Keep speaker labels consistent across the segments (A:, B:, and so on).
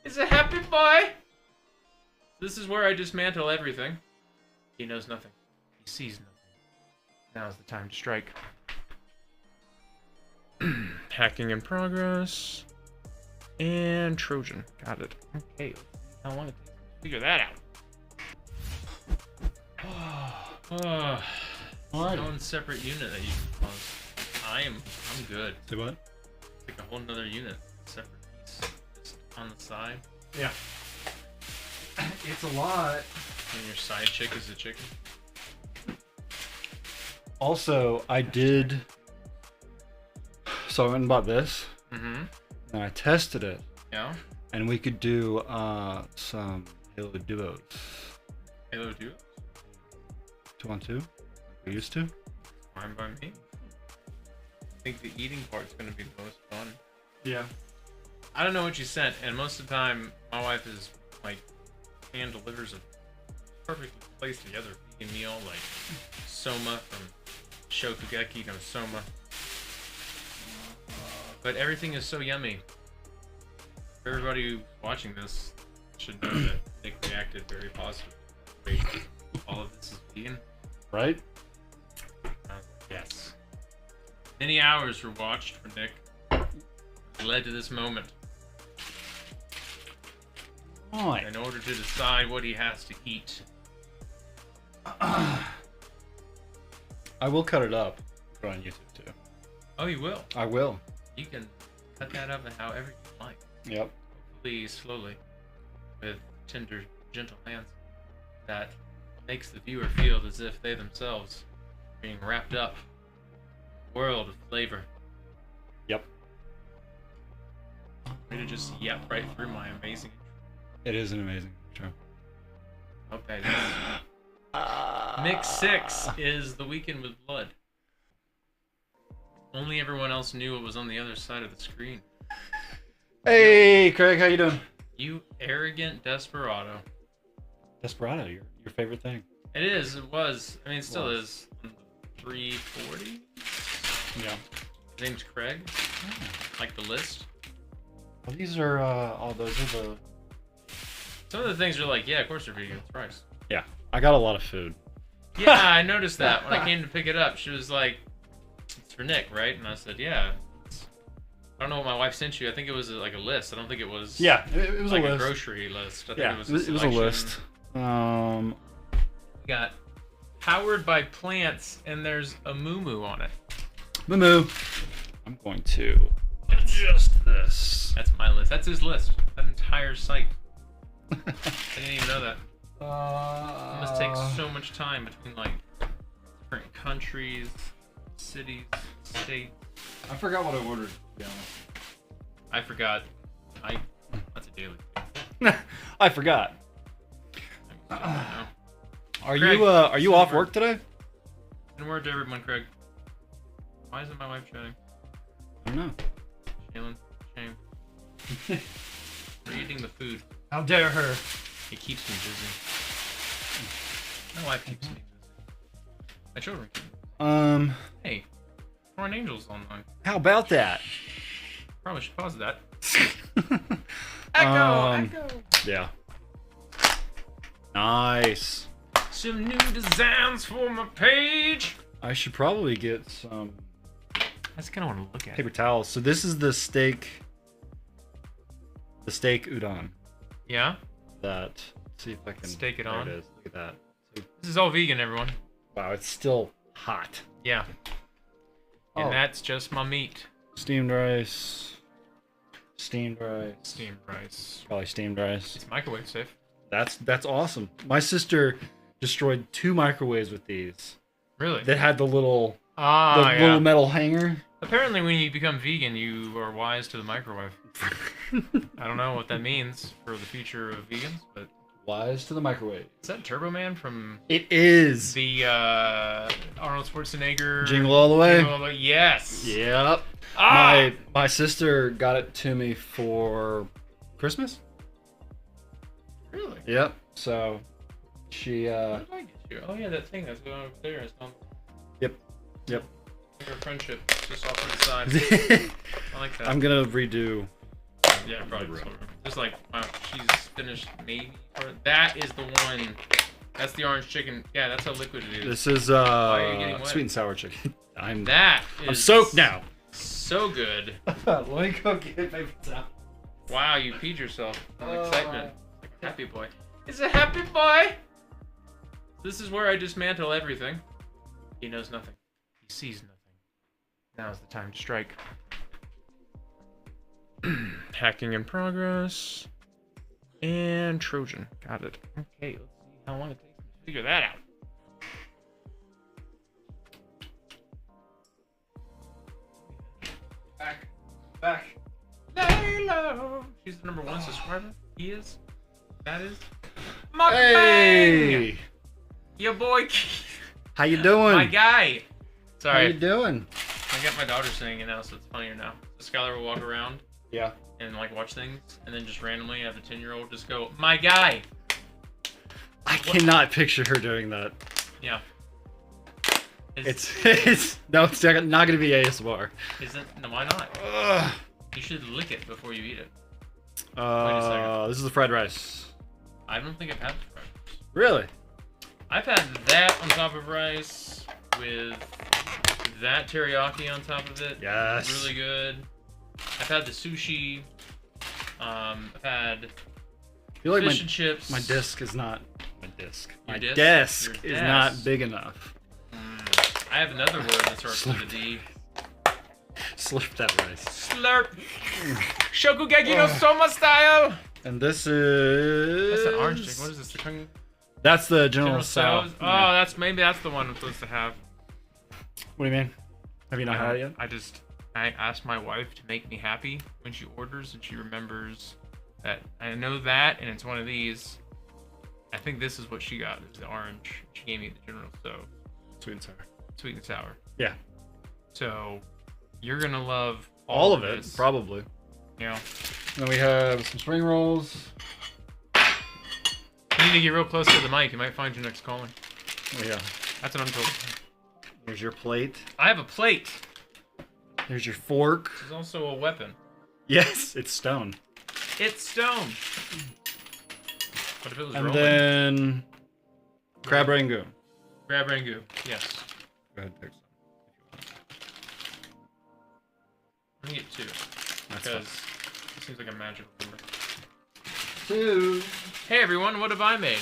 A: He's a happy boy. This is where I dismantle everything. He knows nothing. He sees nothing. Now's the time to strike. Hacking in progress. And Trojan. Got it. Okay. How long it takes to figure that out?
B: Alright.
A: One separate unit that you can pause. I'm good.
B: Say what?
A: Like a whole nother unit. Separate piece. Just on the side.
B: Yeah. It's a lot.
A: And your side chick is a chicken.
B: Also, I did. So I went and bought this.
A: Mm-hmm.
B: And I tested it.
A: Yeah.
B: And we could do some Halo duos.
A: Halo Duo?
B: 2-on-2? Like we used to?
A: Fine by me. I think the eating part's gonna be the most fun.
B: Yeah.
A: I don't know what you sent, and most of the time, my wife is like hand delivers a perfectly placed together vegan meal, like soma from Shokugeki no Soma. But everything is so yummy. Everybody watching this should know that Nick reacted very positively. All of this is vegan.
B: Right?
A: Yes. Many hours were watched for Nick. It led to this moment.
B: Alright.
A: In order to decide what he has to eat.
B: I will cut it up. Put it on YouTube too.
A: Oh, you will?
B: I will.
A: You can cut that up however you like.
B: Yep.
A: Hopefully slowly. With tender, gentle hands. That makes the viewer feel as if they themselves are being wrapped up in a world of flavor.
B: Yep.
A: Way to just yep right through my amazing.
B: It is an amazing show.
A: Okay. Mix 6 is The Weekend with Blood. Only everyone else knew what was on the other side of the screen.
B: Hey, Craig, how you doing?
A: You arrogant desperado.
B: Desperado, your favorite thing.
A: It is. It was. I mean, it still is. 340.
B: Yeah.
A: His name's Craig. Like the list.
B: Well, these are those are the.
A: Some of the things are like, yeah, of course they're vegan. It's rice.
B: Yeah, I got a lot of food.
A: Yeah, I noticed that when I came to pick it up. She was like, "It's for Nick, right?" And I said, "Yeah." I don't know what my wife sent you. I think it was like a list. I don't think it was.
B: Yeah, it was
A: like
B: a list.
A: Grocery list. I think
B: Yeah,
A: it was
B: it was a list.
A: We got powered by plants, and there's a moo on it.
B: Moo. I'm going to adjust this.
A: That's my list. That's his list. That entire site. I didn't even know that. It must take so much time between like different countries, cities, states.
B: I forgot what I ordered, to be honest.
A: I forgot. That's a daily.
B: I forgot. Are
A: Craig,
B: you off work today?
A: And word to everyone, Craig. Why isn't my wife chatting?
B: I don't know.
A: Shaylin, shame. We're eating the food.
B: How dare her?
A: It keeps me busy. My wife keeps me busy. My children keep me busy. Hey, Foreign Angels online.
B: How about that?
A: Probably should pause that.
B: Echo. Yeah. Nice.
A: Some new designs for my page.
B: I should probably get some
A: I just kind of want to look at
B: paper towels. So this is the steak udon.
A: Yeah?
B: Let's see if I can
A: Steak it
B: there
A: on.
B: It is. Look at that.
A: This is all vegan, everyone.
B: Wow, it's still hot.
A: Yeah. And that's just my meat.
B: Steamed rice. Steamed rice.
A: Steamed rice.
B: Probably steamed rice.
A: It's microwave safe.
B: That's awesome. My sister destroyed 2 microwaves with these.
A: Really?
B: That had the little
A: yeah.
B: little metal hanger.
A: Apparently when you become vegan, you are wise to the microwave. I don't know what that means for the future of vegans, but...
B: Wise to the microwave.
A: Is that Turbo Man from...
B: It is!
A: The Arnold Schwarzenegger...
B: Jingle All the Way?
A: Jingle All the Way. Yes!
B: Yep.
A: Ah!
B: My sister got it to me for Christmas.
A: Really?
B: Yep. So she
A: What did I get you? Oh yeah, that thing that's going over there. It's on...
B: Yep.
A: Like our friendship, just off to the side. I like that.
B: I'm gonna redo.
A: Yeah, probably. Just like, wow, she's finished maybe. That is the one. That's the orange chicken. Yeah, that's how liquid it is.
B: This is
A: Why are you getting wet?
B: sweet and sour chicken. I'm
A: soaked
B: now.
A: So good.
B: Let me go get paper towel.
A: Wow, you peed yourself from excitement. Like a happy boy. It's a happy boy! This is where I dismantle everything. He knows nothing. He sees nothing. Now's the time to strike. Hacking in progress. And Trojan. Got it. Okay, let's see how long it takes to figure that out.
B: Back.
A: Lay low. She's the #1 subscriber. He is. That is. Mukbang!
B: Hey!
A: Your boy.
B: How you doing?
A: My guy. Sorry.
B: How you doing?
A: I got my daughter saying it now, so it's funnier now. Skylar will walk around.
B: Yeah.
A: And like watch things, and then just randomly have the 10-year-old just go, "My guy."
B: I cannot picture her doing that.
A: Yeah.
B: It's no, it's not gonna be ASMR.
A: Isn't? No, why not?
B: Ugh.
A: You should lick it before you eat it.
B: Wait a second. This is the fried rice.
A: I don't think I've had the fried rice.
B: Really?
A: I've had that on top of rice with that teriyaki on top of it.
B: Yes.
A: Really good. I've had the sushi. I've had
B: I feel like
A: fish and chips.
B: my disc is not my disc.
A: Your
B: My
A: disc?
B: desk
A: Your
B: is
A: desk.
B: not big enough.
A: I have another word that starts with a D.
B: Slurp that rice.
A: Slurp. Shokugeki no Soma style.
B: And this is.
A: That's an orange chicken. What is this? The Kung
B: That's the General
A: Tso's?
B: Tso.
A: Oh, that's the one I'm supposed to have.
B: What do you mean? Have you not had it yet?
A: I asked my wife to make me happy when she orders, and she remembers that I know that, and it's one of these. I think this is what she got. It's the orange. She gave me the General Tso.
B: Sweet and sour.
A: Sweet and sour.
B: Yeah.
A: So you're gonna love
B: All of it,
A: this.
B: probably.
A: You know.
B: Then we have some spring rolls.
A: You need to get real close to the mic. You might find your next calling.
B: Oh, yeah.
A: That's what I'm told.
B: There's your plate.
A: I have a plate.
B: There's your fork.
A: There's also a weapon.
B: Yes, it's stone.
A: It's stone. What if it was
B: And
A: rolling?
B: then crab rangoon.
A: Crab rangoon. Yes.
B: Go ahead, pick some.
A: I'm gonna get 2.
B: That's
A: Because it seems like a magical number.
B: 2.
A: Hey everyone, what have I made?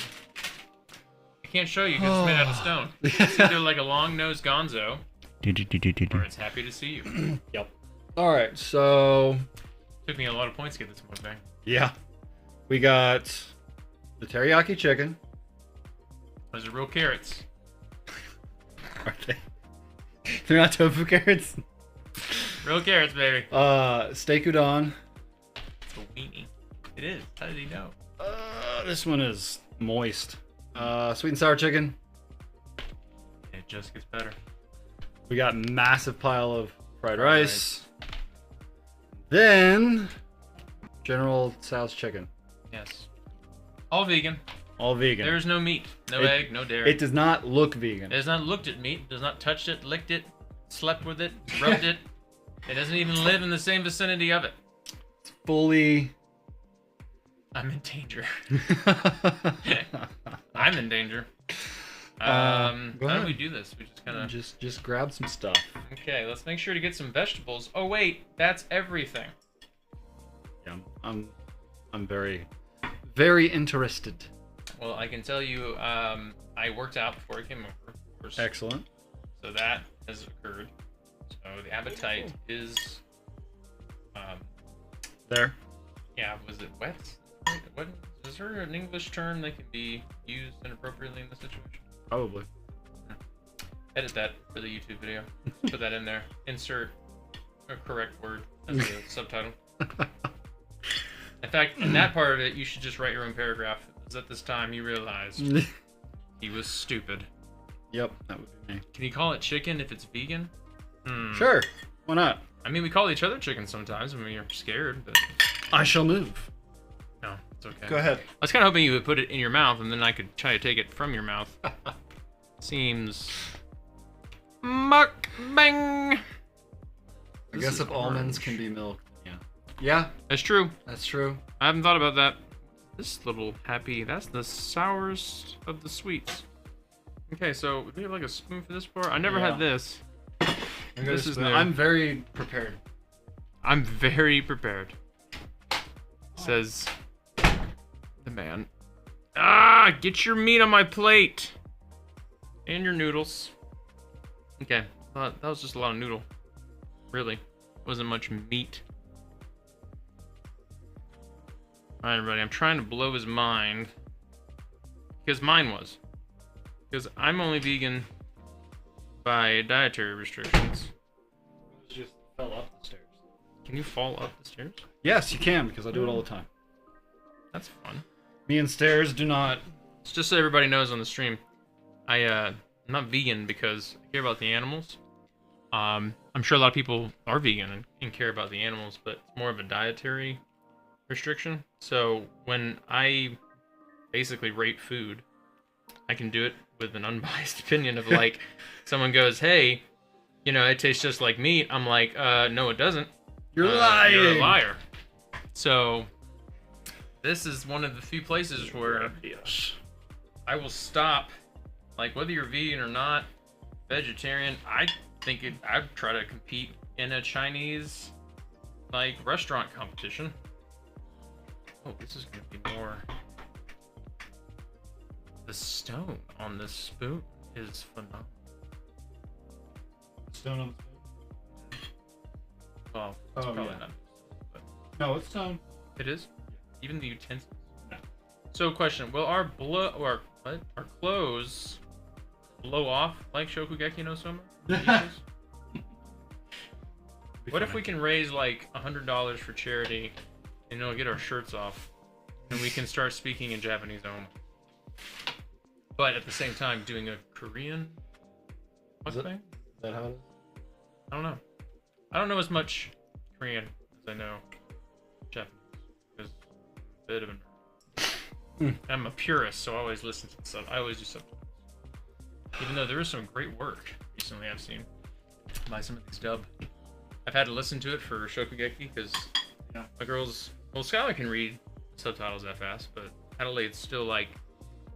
A: I can't show you because it's made out of stone. It's either like a long-nosed gonzo, or it's happy to see you.
B: Yep. All right, so
A: Took me a lot of points to get this mukbang.
B: yeah, we got the teriyaki chicken.
A: Those are real carrots.
B: Are they? They're not tofu carrots.
A: Real carrots, baby.
B: Steak udon.
A: It's a weenie. It is. How did he know?
B: This one is moist. Sweet and sour chicken.
A: It just gets better.
B: We got massive pile of fried rice. Then General Tso's chicken.
A: Yes. All vegan.
B: All vegan.
A: There's no meat, no egg, no dairy.
B: It does not look vegan.
A: It has not looked at meat, does not touched it, licked it, slept with it, rubbed it. It doesn't even live in the same vicinity of it.
B: It's fully.
A: I'm in danger. I'm in danger. How do we do this? We just kind of
B: just grab some stuff.
A: Okay, let's make sure to get some vegetables. Oh wait, that's everything.
B: Yeah, I'm very, very interested.
A: Well, I can tell you, I worked out before I came over, of course.
B: Excellent.
A: So that has occurred. So the appetite is,
B: There.
A: yeah, was it wet? What is there an English term that can be used inappropriately in this situation?
B: Probably.
A: Edit that for the YouTube video. Put that in there. Insert a correct word as a subtitle. In fact, in that part of it, you should just write your own paragraph. Because at this time, you realized he was stupid.
B: Yep, that would be me.
A: Can you call it chicken if it's vegan?
B: Sure. Why not?
A: I mean, we call each other chicken sometimes when we're scared, but
B: I shall move.
A: no, it's okay.
B: Go ahead.
A: I was kind of hoping you would put it in your mouth, and then I could try to take it from your mouth. Seems mukbang.
B: I guess if almonds can be milked, yeah. Yeah,
A: That's true.
B: that's true.
A: I haven't thought about that. This little happy, that's the sourest of the sweets. Okay, so do we have like a spoon for this part? I never had this. This is new.
B: I'm very prepared.
A: I'm very prepared. Says the man. Ah, get your meat on my plate. And your noodles. Okay, that was just a lot of noodle. Really, wasn't much meat. Alright, everybody, I'm trying to blow his mind. Because mine was. Because I'm only vegan by dietary restrictions.
B: It just fell up the stairs.
A: Can you fall up the stairs?
B: Yes, you can, because I do it all the time.
A: That's fun.
B: Me and stairs do not...
A: It's just so everybody knows on the stream, I'm not vegan because I care about the animals. I'm sure a lot of people are vegan and care about the animals, but it's more of a dietary restriction. So when I basically rate food, I can do it with an unbiased opinion of like, someone goes, hey, you know, it tastes just like meat. I'm like, no, it doesn't.
B: You're lying.
A: You're a liar. So this is one of the few places where I will stop, like whether you're vegan or not, vegetarian, I think I'd try to compete in a Chinese like restaurant competition. Oh, this is gonna be more. The stone on this spoon is phenomenal.
B: Stone on the spoon?
A: Well, it's probably
B: yeah.
A: not. But
B: No, it's stone.
A: it is? Even the utensils? No. So question, will our clothes blow off like Shokugeki no Soma? What if we can raise like $100 for charity and it'll get our shirts off and we can start speaking in Japanese only? But at the same time doing a Korean mukbang?
B: Is that how it is?
A: I don't know. I don't know as much Korean as I know Japanese. Because I'm a bit of a nerd. I'm a purist, so I always listen to stuff. I always do subtitles. Even though there is some great work recently I've seen by some of these dub. I've had to listen to it for Shokugeki because my girls, well, Skylar can read subtitles that fast, but Adelaide's still like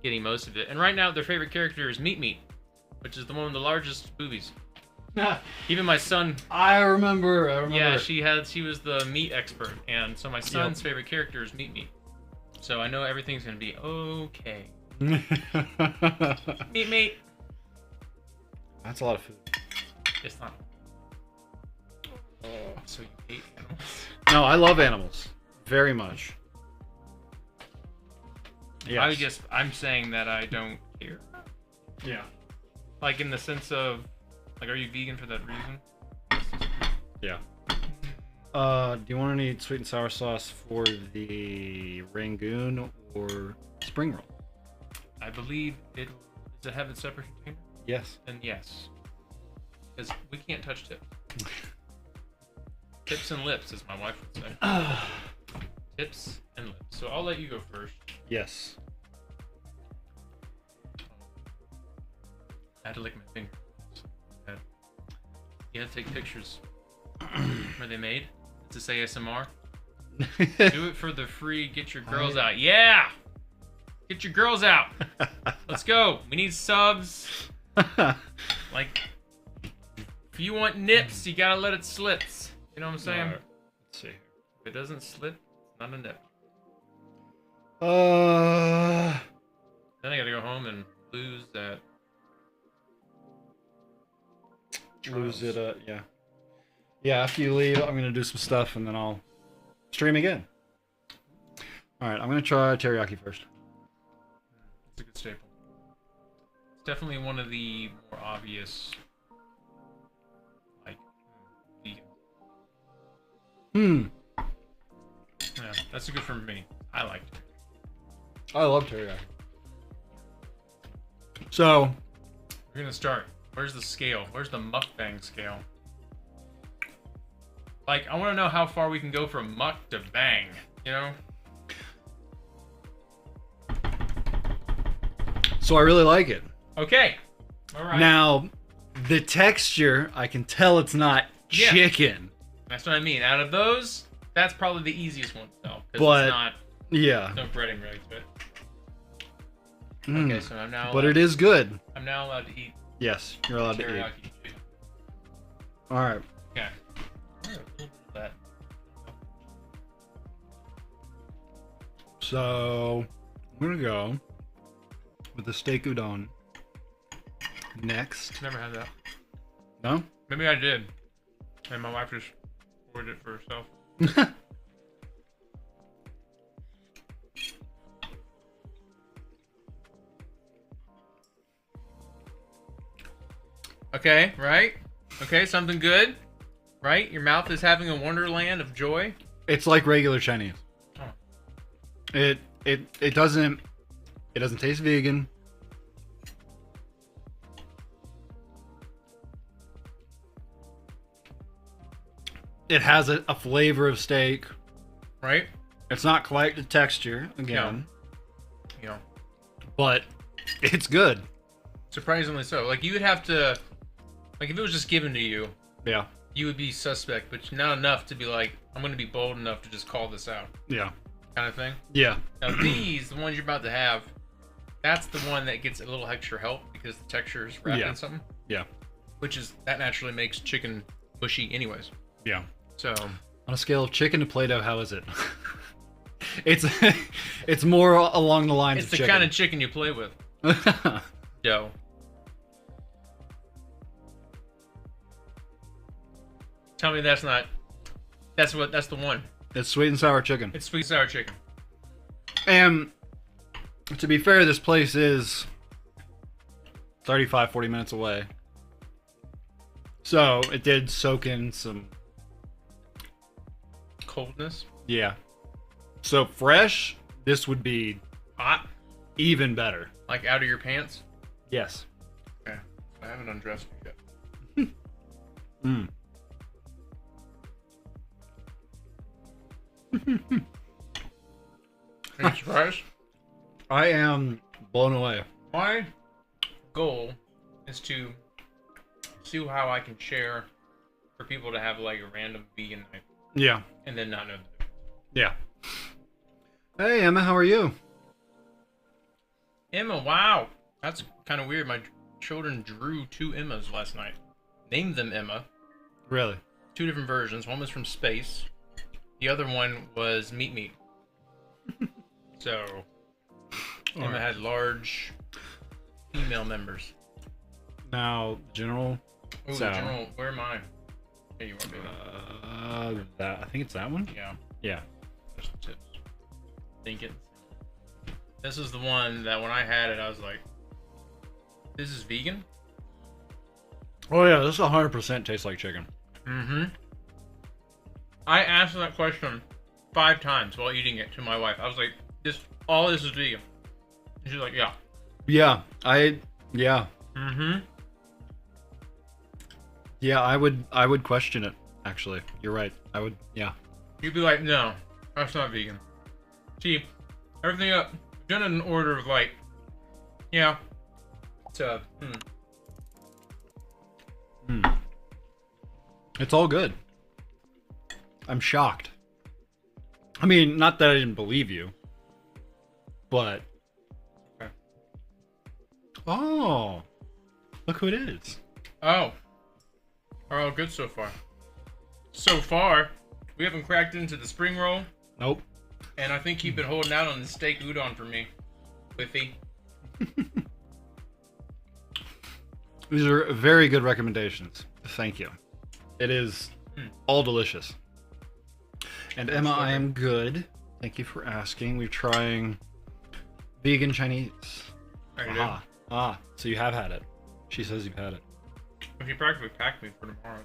A: getting most of it. And right now their favorite character is Meat Meat, which is the one with the largest boobies. Even my son.
B: I remember.
A: Yeah, she was the meat expert, and so my son's favorite character is Meat Meat. So I know everything's gonna be okay. Meat Meat.
B: That's a lot of food.
A: It's not. So you hate animals?
B: No, I love animals very much. Yes.
A: I'm saying that I don't care.
B: Yeah.
A: Like in the sense of, like, are you vegan for that reason?
B: Yeah. Do you want any sweet and sour sauce for the Rangoon or spring roll?
A: I believe does it have a separate container?
B: Yes.
A: Then yes. Because we can't touch tips. Tips and lips, as my wife would say. Tips and lips. So I'll let you go first.
B: Yes.
A: I had to lick my finger. You had to take pictures. Were they made? Is this ASMR? Do it for the free. Get your girls out. Yeah! Get your girls out. Let's go. We need subs. Like, if you want nips, you gotta let it slip. You know what I'm saying?
B: Right. Let's see.
A: If it doesn't slip, it's not a nip. Then I gotta go home and lose that.
B: Lose it, yeah. Yeah, after you leave, I'm gonna do some stuff and then I'll stream again. Alright, I'm gonna try teriyaki first.
A: It's a good staple. It's definitely one of the more obvious, like, vegan. Yeah, that's a good for me. I liked it.
B: I love teriyaki. So,
A: We're gonna start. Where's the scale? Where's the mukbang scale? Like, I want to know how far we can go from muck to bang, you know?
B: so I really like it.
A: Okay. All right.
B: Now, the texture, I can tell it's not
A: Yeah.
B: chicken.
A: That's what I mean. Out of those, That's probably the easiest one to sell because
B: But
A: it's not
B: yeah.
A: no breading really to it.
B: Mm.
A: Okay, so I'm now.
B: But it is good.
A: I'm now allowed to eat
B: Yes, you're allowed to eat.
A: teriyaki chicken.
B: All right.
A: Okay. A little bit of that.
B: So I'm gonna go with the steak udon next.
A: Never had that.
B: No?
A: Maybe I did, and my wife just ordered it for herself. Okay, right? Okay, something good, right? Your mouth is having a wonderland of joy.
B: It's like regular Chinese.
A: Oh.
B: It doesn't taste vegan. It has a flavor of steak.
A: Right?
B: It's not quite the texture again,
A: Yeah.
B: but it's good.
A: Surprisingly so. Like, you would have to... Like, if it was just given to you,
B: Yeah.
A: you would be suspect, but not enough to be like, I'm going to be bold enough to just call this out.
B: Yeah.
A: Kind of thing.
B: Yeah.
A: Now, these, the ones you're about to have, that's the one that gets a little extra help because the texture is wrapped
B: Yeah.
A: in something.
B: Yeah.
A: Which is, that naturally makes chicken mushy anyways.
B: Yeah.
A: So...
B: On a scale of chicken to Play-Doh, how is it? It's more along the lines
A: It's
B: of
A: the
B: chicken.
A: kind of chicken you play with. Dough. Tell me that's not... That's the one.
B: It's sweet and sour chicken.
A: It's sweet sour chicken.
B: And to be fair, this place is 35-40 minutes away. So it did soak in some...
A: Coldness.
B: Yeah. So fresh, this would be
A: Hot.
B: even better.
A: Like out of your pants.
B: Yes.
A: Okay. I haven't undressed you yet.
B: Mm.
A: Are you surprised?
B: I am blown away.
A: My goal is to see how I can share for people to have like a random vegan night
B: Yeah.
A: and then not know.
B: Yeah. Hey, Emma, how are you?
A: Emma, wow. That's kind of weird. My children drew 2 Emmas last night. Named them Emma.
B: Really?
A: 2 different versions. One was from space. The other one was Meat. So, Emma
B: right.
A: had large female members.
B: Now, General.
A: Ooh,
B: So-
A: General, where am I? Here you are, baby.
B: That, I think it's that one.
A: Yeah.
B: Yeah.
A: There's the tips. Think it. This is the one that when I had it, I was like, this is vegan?
B: Oh yeah, this 100% tastes like chicken.
A: Mm-hmm. I asked that question 5 times while eating it to my wife. I was like, all this is vegan. And she's like, yeah.
B: Yeah, yeah.
A: Mm-hmm.
B: Yeah, I would question it, actually. You're right. I would, yeah.
A: You'd be like, no, that's not vegan. See, everything up, done in an order of like, yeah. So,
B: It's all good. I'm shocked. I mean, not that I didn't believe you, but...
A: Okay.
B: Oh, look who it is.
A: Oh. Are all good so far. So far, we haven't cracked into the spring roll.
B: Nope.
A: And I think you've been holding out on the steak udon for me, Whiffy.
B: These are very good recommendations. Thank you. It is all delicious. And Emma, I am good. Thank you for asking. We're trying vegan Chinese. So you have had it. She says you've had it.
A: If you practically packed me for tomorrow.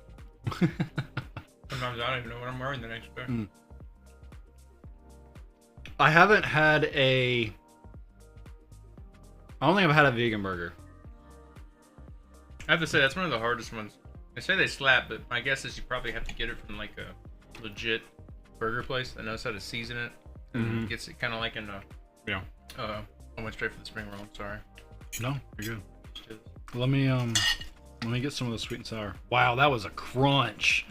A: Sometimes I don't even know what I'm wearing the next day.
B: I haven't had I don't think I've had a vegan burger.
A: I have to say, that's one of the hardest ones. They say they slap, but my guess is you probably have to get it from like a legit burger place that knows how to season it. And gets it kind of like in a...
B: Yeah.
A: I went straight for the spring roll, I'm sorry.
B: No, you're good. Let me get some of the sweet and sour. Wow, that was a crunch.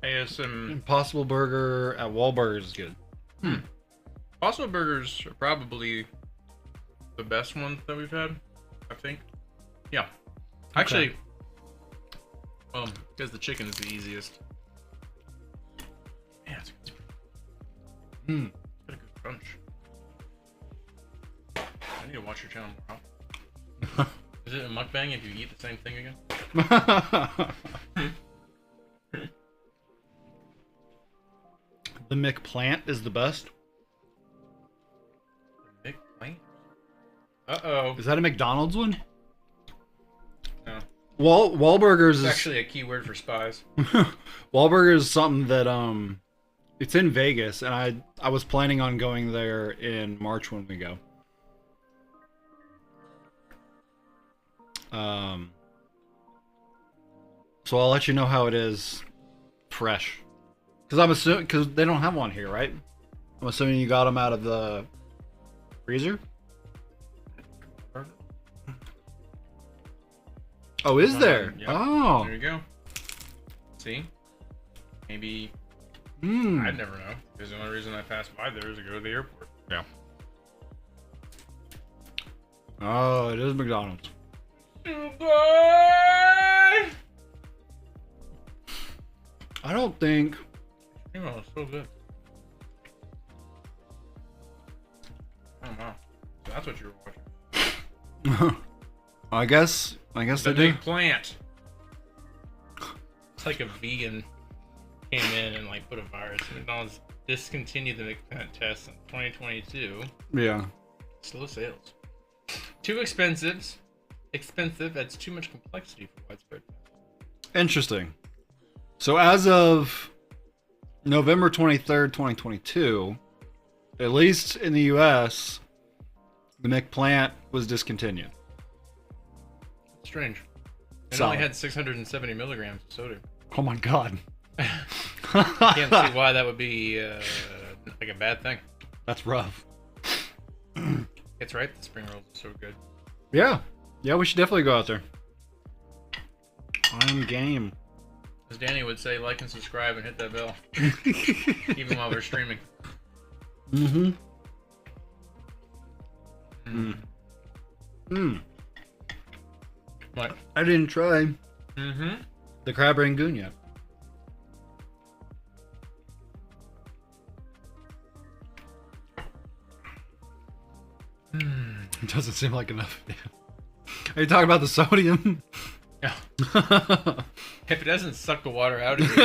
A: ASM.
B: Impossible Burger at Wahlburgers is good.
A: Impossible Burgers are probably the best ones that we've had, I think. Yeah. Actually, because the chicken is the easiest. Yeah, it's got a good crunch. I need to watch your channel more often. Is it a mukbang if you eat the same thing again?
B: The McPlant is the best.
A: The McPlant? Uh-oh.
B: Is that a McDonald's one?
A: No.
B: Wahlburgers is
A: It's actually a keyword for spies.
B: Wahlburgers is something that it's in Vegas, and I was planning on going there in March when we go. So I'll let you know how it is fresh. Because they don't have one here, right? I'm assuming you got them out of the freezer. Oh, is there?
A: Yep.
B: Oh,
A: There you go. See? Maybe.
B: Hmm.
A: I'd never know. Because the only reason I pass by there is to go to the airport.
B: Yeah. Oh, it is McDonald's. I don't think.
A: Oh, it's so good. Oh wow. So that's what you were watching.
B: I guess
A: The
B: they do.
A: big plant. It's like a vegan came in and like put a virus. McDonald's discontinued the McPlant test in 2022.
B: Yeah.
A: Slow sales. Too expensive. Expensive adds too much complexity for widespread.
B: Interesting. So as of November 23rd, 2022, at least in the US, the McPlant was discontinued.
A: Strange. It
B: Solid.
A: only had 670 milligrams of sodium.
B: Oh my god.
A: Can't see why that would be like a bad thing.
B: That's rough.
A: It's right. The spring rolls are so good.
B: Yeah. Yeah, we should definitely go out there. I'm game.
A: As Danny would say, like and subscribe and hit that bell. Even while we're streaming.
B: Mm-hmm.
A: What?
B: I didn't try
A: Mm-hmm.
B: the crab rangoon yet. It doesn't seem like enough. Are you talking about the sodium?
A: Yeah. If it doesn't suck the water out of you,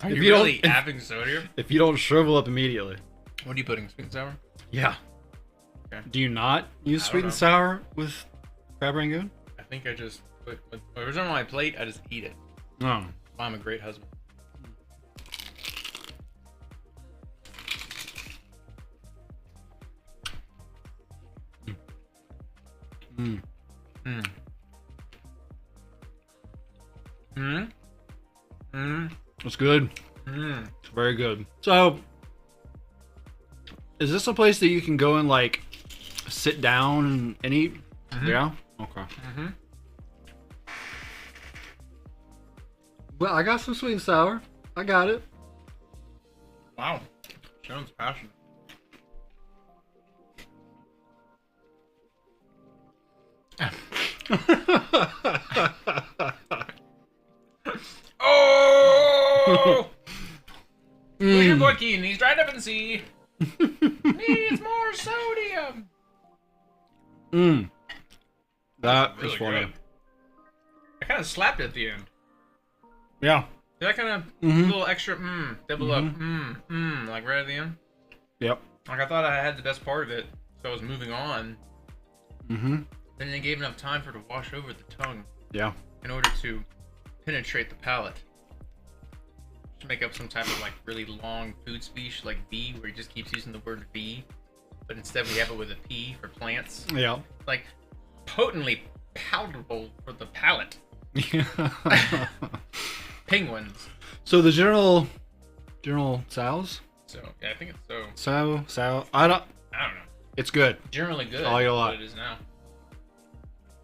A: are you
B: you don't-
A: really having sodium?
B: If you don't shrivel up immediately.
A: What are you putting? Sweet and sour?
B: Yeah.
A: Okay.
B: Do you not use
A: I don't
B: sweet and
A: know.
B: sour with crab rangoon?
A: I think I just put whatever's on my plate, I just eat it.
B: No.
A: I'm a great husband.
B: Mm.
A: Mm. Mm. Mm.
B: It's good.
A: Mm.
B: It's very good. So, is this a place that you can go and like sit down and eat?
A: Mhm.
B: Yeah. Okay.
A: Mm-hmm.
B: Well, I got some sweet and sour. I got it.
A: Wow. Sounds passionate. Oh! Look at your boy Keaton. He's dried up in the sea. Needs more sodium.
B: Mmm. That
A: Really
B: is funny.
A: good. I kind of slapped it at the end.
B: Yeah.
A: That kind of
B: Mhm.
A: little extra double up like right at the end.
B: Yep.
A: Like I thought I had the best part of it, so I was moving on.
B: Mm-hmm.
A: Then they gave enough time for it to wash over the tongue
B: Yeah.
A: in order to penetrate the palate. To make up some type of like really long food speech like V, where he just keeps using the word V, but instead we have it with a P for plants.
B: Yeah.
A: Like potently palatable for the palate. Penguins.
B: So the General Tso's?
A: So yeah, I think it's so.
B: Sow. I don't
A: I don't know.
B: It's good.
A: Generally good.
B: I like it a
A: is
B: lot.
A: what it is now.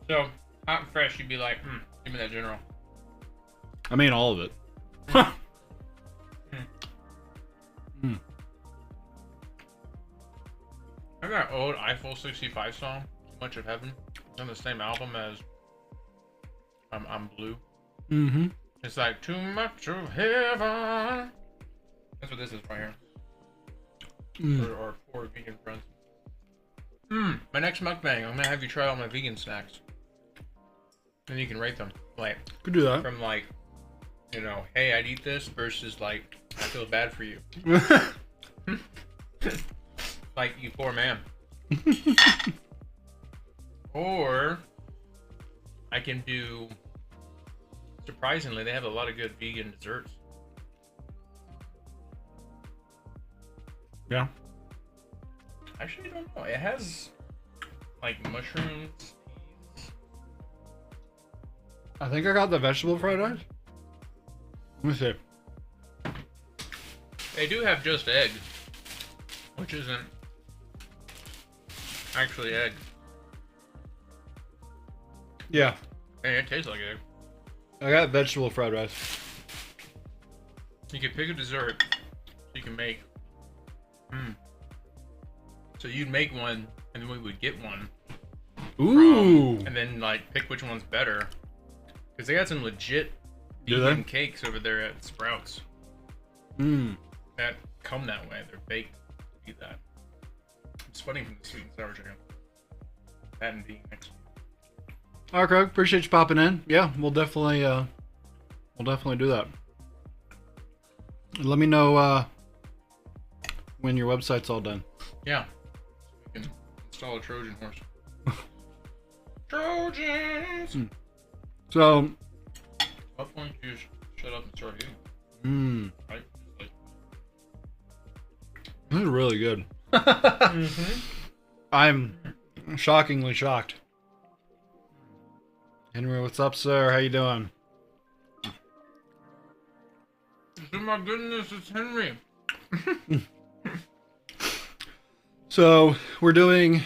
A: So hot and fresh, you'd be like, give me that General.
B: I mean all of it.
A: Remember that old Eiffel 65 song, Too Much of Heaven? It's on the same album as I'm Blue.
B: Mm-hmm.
A: It's like, too much of heaven. That's what this is right here. For our poor vegan friends. My next mukbang, I'm gonna have you try all my vegan snacks. And you can rate them. Like,
B: Could do that.
A: from like, you know, hey, I'd eat this versus like, I feel bad for you. Like, you poor man. Or I can do, surprisingly, they have a lot of good vegan desserts.
B: Yeah.
A: Actually, I don't know. It has like mushrooms.
B: I think I got the vegetable fried rice. Let me see.
A: They do have just egg, which isn't actually egg.
B: Yeah.
A: Hey, it tastes like egg.
B: I got vegetable fried rice.
A: You can pick a dessert you can make. So you'd make one, and then we would get one.
B: Ooh.
A: And then like pick which one's better. Because they got some legit
B: Do
A: vegan
B: they?
A: cakes over there at Sprouts that come that way. They're baked. Eat that. It's funny from the sweet and sour chicken. That and vegan next.
B: All right, Craig. Appreciate you popping in. Yeah, we'll definitely do that. Let me know when your website's all done.
A: Yeah. We can install a Trojan horse. Trojans!
B: So.
A: What point do you shut up and start eating? Right? Like,
B: This is really good. I'm shockingly shocked. Henry, what's up, sir? How you doing?
A: oh my goodness, it's Henry.
B: So, we're doing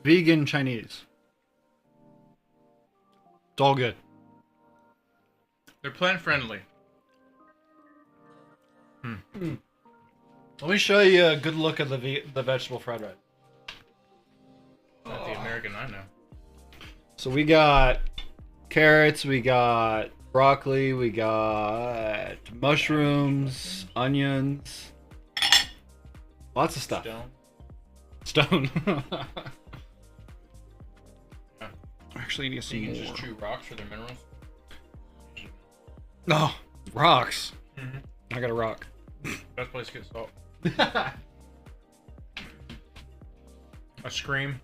B: vegan Chinese. It's all good.
A: They're plant friendly.
B: Let me show you a good look at the vegetable fried rice.
A: Not the American I know.
B: So we got carrots, we got broccoli, we got mushrooms, onions, lots of stuff. Stone.
A: Yeah.
B: Actually, need
A: So
B: some
A: you can
B: more.
A: just chew rocks for their minerals.
B: No, rocks.
A: Mm-hmm.
B: I got a rock.
A: Best place to get salt. A scream.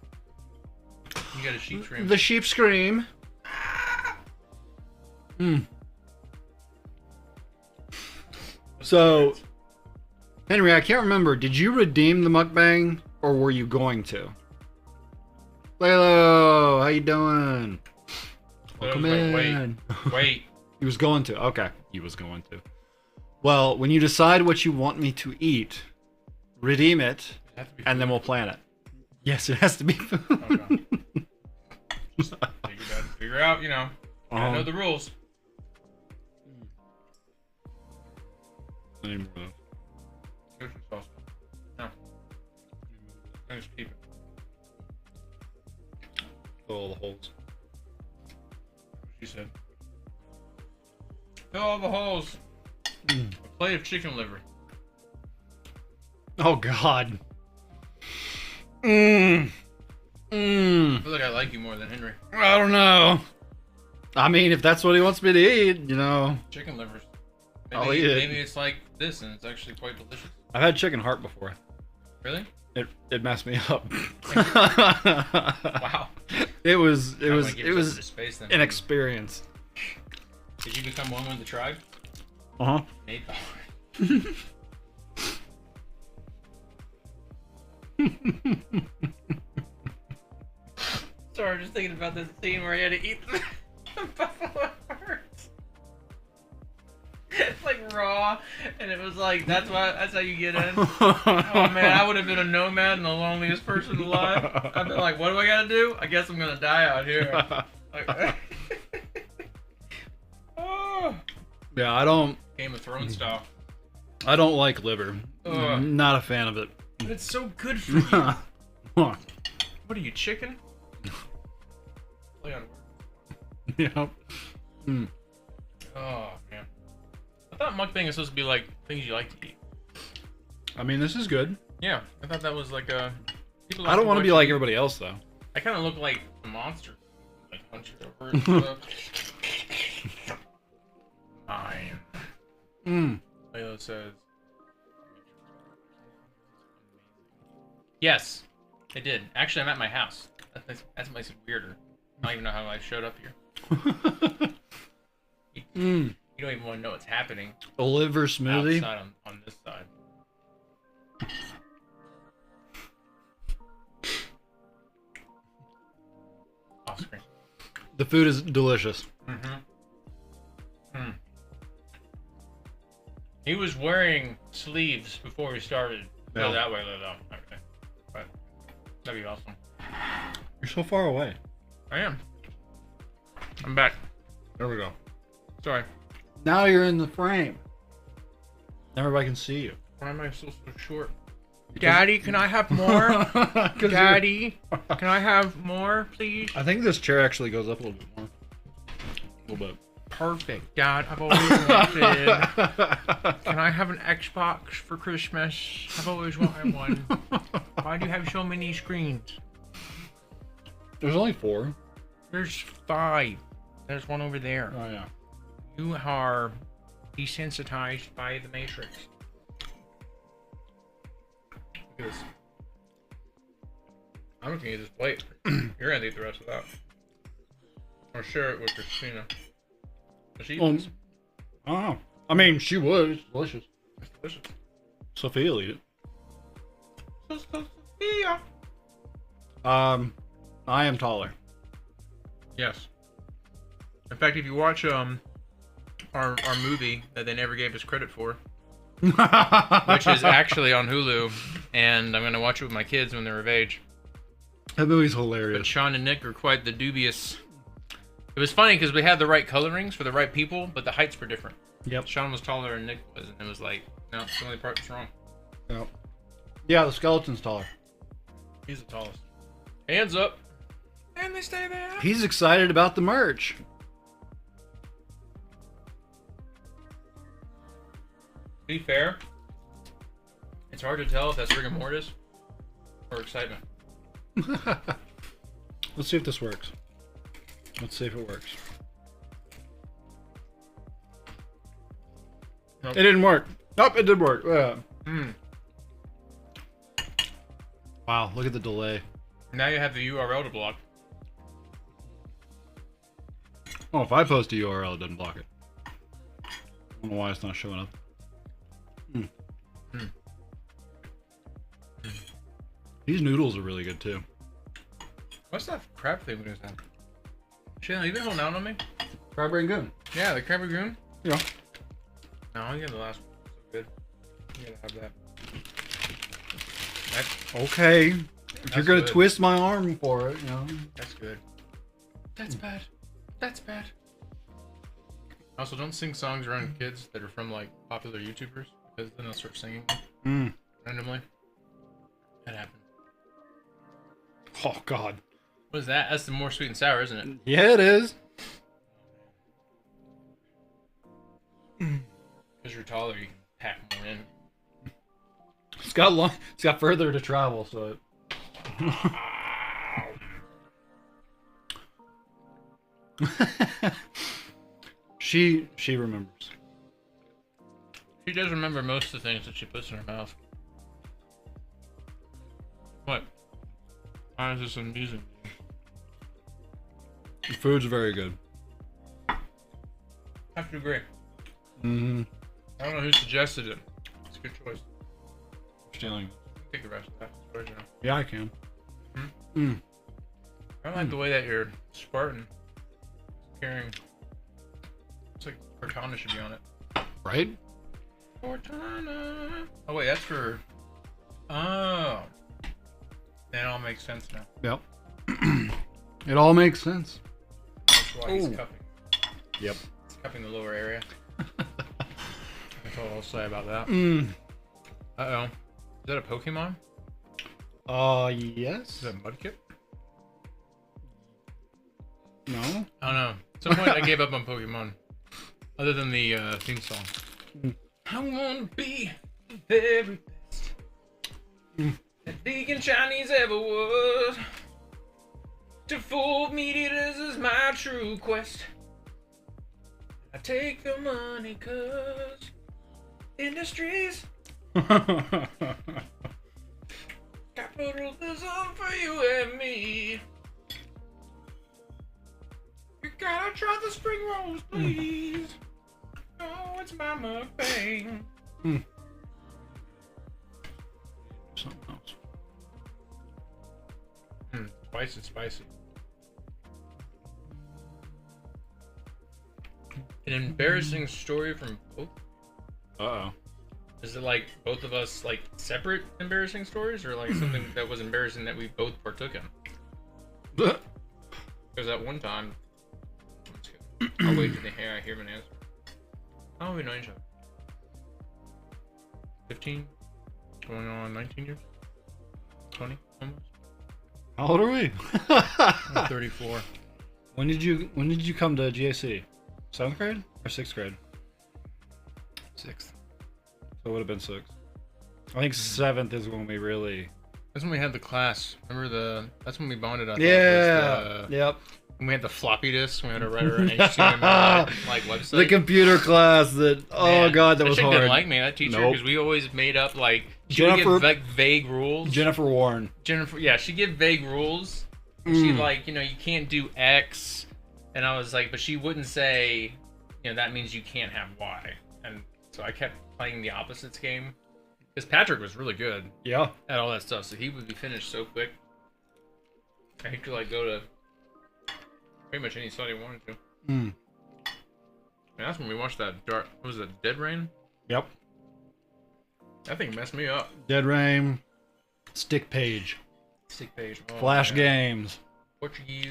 A: You got a sheep scream.
B: The sheep scream. So, Henry, I can't remember. Did you redeem the mukbang, or were you going to? Lalo, how you doing? Welcome in.
A: Wait.
B: He was going to. Okay, he was going to. Well, when you decide what you want me to eat, redeem it, and then we'll plan it. Yes, it has to be food.
A: Okay. Just figure out, you know. I know the rules.
B: Any more of those?
A: Sushi sauce. No. I just keep it.
B: Fill all the holes.
A: She said. Fill all the holes. A plate of chicken liver.
B: Oh God. I
A: I feel like I like you more than Henry.
B: don't know. I mean, if that's what he wants me to eat, you know.
A: Chicken livers.
B: I'll eat it.
A: Maybe it's like this and it's actually quite delicious.
B: I've had chicken heart before.
A: Really?
B: It messed me up.
A: Wow.
B: It was
A: Space, then.
B: an experience.
A: Did you become one with the tribe?
B: Uh-huh.
A: Made Sorry, just thinking about this scene where he had to eat the buffalo hearts. It's like raw, and it was like that's how you get in. Oh man, I would have been a nomad and the loneliest person alive. I've been like, what do I gotta do? I guess I'm gonna die out here. Like, oh.
B: Yeah, I don't
A: Game of Thrones style.
B: like liver.
A: Ugh.
B: I'm not a fan of it.
A: But it's so good for you.
B: Huh.
A: What are you, chicken? Play on words.
B: Yeah. Mm.
A: Oh, man. I thought mukbang is supposed to be like things you like to eat.
B: I mean, this is good.
A: Yeah, I thought that was like a... People
B: I don't want to be like everybody else, though.
A: I kind of look like a monster. Like, hunched over and stuff. Mine. Lalo says... Yes, I did. Actually, I'm at my house. That makes it weirder. I don't even know how I showed up here. You don't even want to know what's happening.
B: A liver smoothie?
A: Outside on this side. Off screen.
B: The food is delicious.
A: He was wearing sleeves before we started. Go
B: Yeah.
A: that way, though. Okay. But that'd be awesome.
B: You're so far away.
A: I am. I'm back.
B: There we go.
A: Sorry.
B: Now you're in the frame. Now everybody can see you.
A: Why am I still so short? Daddy, can I have more? Daddy, can I have more, please?
B: I think this chair actually goes up a little bit more. A little bit.
A: Perfect, Dad. I've always wanted. Can I have an Xbox for Christmas? I've always wanted one. Why do you have so many screens?
B: There's only 4.
A: There's 5. There's one over there.
B: Oh, yeah.
A: You are desensitized by the Matrix. Look at this. I'm looking at this plate. You're gonna eat the rest of that. Or share it with Christina. Does she eat this?
B: Oh. I mean, she would. It's delicious.
A: It's delicious.
B: Sophia will eat it.
A: Sophia!
B: I am taller.
A: Yes. In fact, if you watch our movie that they never gave us credit for, which is actually on Hulu, and I'm gonna watch it with my kids when they're of age.
B: That movie's
A: But
B: hilarious.
A: Sean and Nick are quite the dubious. It was funny because we had the right colorings for the right people, but the heights were different.
B: Yep.
A: Sean was taller and Nick was, and it was like, no, the only part that's wrong.
B: Yep. Yeah, the skeleton's taller.
A: He's the tallest. Hands up. And they stay there.
B: He's excited about the merch.
A: To be fair, it's hard to tell if that's rigor mortis or excitement.
B: Let's see if this works. Let's see if it works.
A: Nope.
B: It didn't work. Nope, it did work. Yeah. Wow, look at the delay.
A: Now you have the URL to block.
B: Oh, if I post a URL, it doesn't block it. I don't know why it's not showing up. These noodles are really good too.
A: What's that crab thing we just had? Shannon, you been holding out on me?
B: Crab rangoon.
A: Yeah, the crab ragoon.
B: Yeah.
A: No, I'll get the last one. So good. You gotta have that.
B: Okay. If
A: That's
B: you're gonna
A: good.
B: twist my arm for it, you know.
A: That's good. That's bad. That's bad. Also, don't sing songs around kids that are from like popular YouTubers, because then they'll start singing randomly. That happened.
B: Oh God.
A: What is that? That's the more sweet and sour, isn't it?
B: Yeah, it is.
A: Because you're taller, you can pack more in.
B: It's got long. It's got further to travel, so. She remembers.
A: She does remember most of the things that she puts in her mouth. What? Why is this amusing?
B: The food's very good.
A: I have to agree.
B: Mm-hmm.
A: I don't know who suggested it. It's a good choice.
B: Stealing.
A: Take the rest of that. It's original.
B: Yeah, I can.
A: I don't like the way that your Spartan is carrying. It's like Cortana should be on it.
B: Right?
A: Cortana. Oh wait, that's for. Oh. That all makes sense now.
B: Yep. It all makes sense.
A: That's why he's
B: Ooh.
A: cupping.
B: Yep.
A: He's cupping the lower area. That's all I'll say about that. Uh oh. Is that a Pokemon?
B: Yes.
C: Is that Mudkip?
B: No.
C: I don't know. At some point, I gave up on Pokemon. Other than the theme song. I wanna be the very best that vegan Chinese ever was. To fool meat eaters is my true quest. I take the money 'cause industries. Capitalism for you and me. You gotta try the spring rolls, please. Oh, it's my mukbang.
B: Something else.
C: Spicy. An embarrassing story from both?
B: Uh-oh.
C: Is it like both of us like separate embarrassing stories, or like something that was embarrassing that we both partook in? Because at one time, I'll wait till the hair I hear an answer. How long have we known each other? 15? Going on 19 years? 20 almost?
B: How old are we?
C: I'm 34.
B: When did you come to GAC? 7th grade or 6th grade?
C: 6th.
B: So it would have been 6th. I think 7th is when we really.
C: That's when we had the class. Remember that's when we bonded. I thought,
B: Yeah. Yep.
C: When we had the floppy disk. We had to write our HTML like website.
B: The computer class that. Oh
C: Man,
B: god, that was
C: chick
B: hard.
C: didn't like me, that teacher,
B: Nope.
C: because we always made up like she would give like vague rules.
B: Jennifer Warren.
C: Yeah, she give vague rules. She like, you can't do X, and I was like, but she wouldn't say, that means you can't have Y, and so I kept playing the opposites game, because Patrick was really good
B: Yeah.
C: at all that stuff, so he would be finished so quick. I could like go to pretty much any site he wanted to. And that's when we watched that what was it, Dead Rain?
B: Yep.
C: That thing messed me up.
B: Dead Rain. Stick Page.
C: Stick Page. Oh,
B: Flash
C: man.
B: games.
C: Portuguese.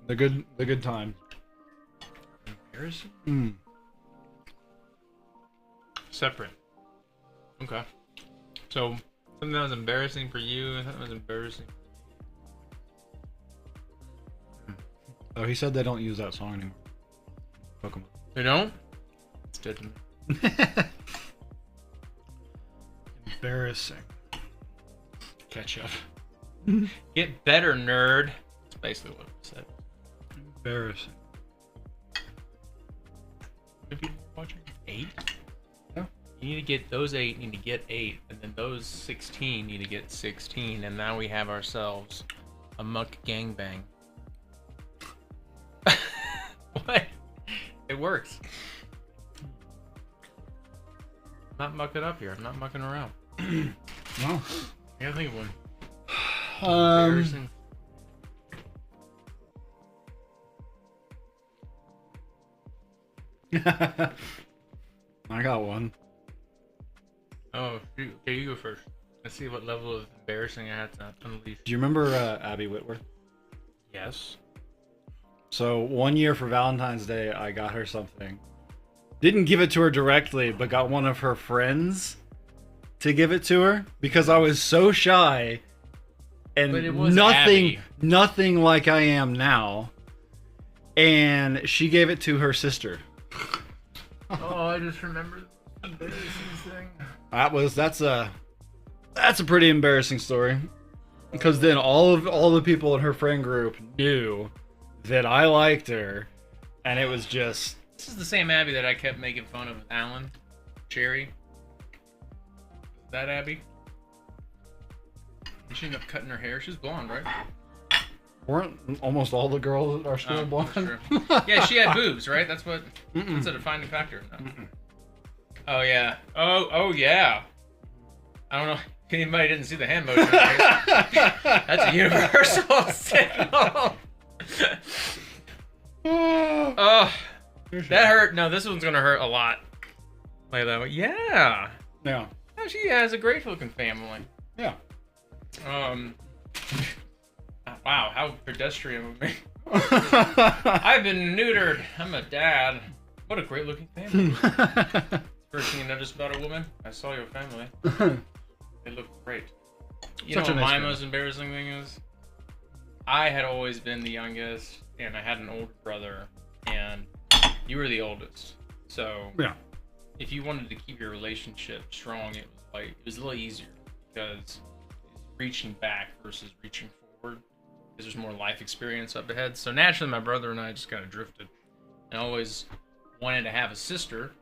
B: The good time.
C: Embarrassing? Separate. Okay. So, something that was embarrassing for you, and something that was embarrassing.
B: Oh, he said they don't use that song anymore. Pokemon.
C: They don't? It's dead to me.
B: Embarrassing.
C: Catch up. Get better, nerd. That's basically what it said.
B: Embarrassing.
C: How many people watching? 8?
B: Yeah.
C: You need to get those 8, need to get 8, and then those 16 need to get 16, and now we have ourselves a muck gangbang. What? It works. I'm not mucking up here. I'm not mucking around.
B: No.
C: I gotta think of one. Embarrassing.
B: I got one.
C: Oh, okay, you go first. Let's see what level of embarrassing I had to unleash.
B: Do you remember Abby Whitworth?
C: Yes.
B: So one year for Valentine's Day, I got her something. Didn't give it to her directly, but got one of her friends to give it to her because I was so shy and
C: But it was
B: nothing,
C: Abby.
B: nothing like I am now. And she gave it to her sister.
C: Oh, I just remembered the embarrassing thing.
B: That's a pretty embarrassing story. Because then all the people in her friend group knew that I liked her, and it was just.
C: This is the same Abby that I kept making fun of with Alan, Cherry. Is that Abby? Did she end up cutting her hair? She's blonde, right?
B: Weren't almost all the girls at our school
C: Oh,
B: blonde?
C: that's true. Yeah, she had boobs, right? That's what. That's a defining factor. No. Oh yeah. Oh yeah. I don't know if anybody didn't see the hand motion. Right? That's a universal signal. Oh, that hurt. No, this one's gonna hurt a lot. Like that. Yeah.
B: Yeah.
C: Oh, she has a great looking family.
B: Yeah.
C: Wow, how pedestrian of me. I've been neutered. I'm a dad. What a great looking family. First thing you noticed about a woman? I saw your family. They look great. You know what my most embarrassing thing is? I had always been the youngest, and I had an older brother, and you were the oldest. So
B: Yeah.
C: if you wanted to keep your relationship strong, it was a little easier because it's reaching back versus reaching forward because there's more life experience up ahead. So naturally, my brother and I just kind of drifted. And I always wanted to have a sister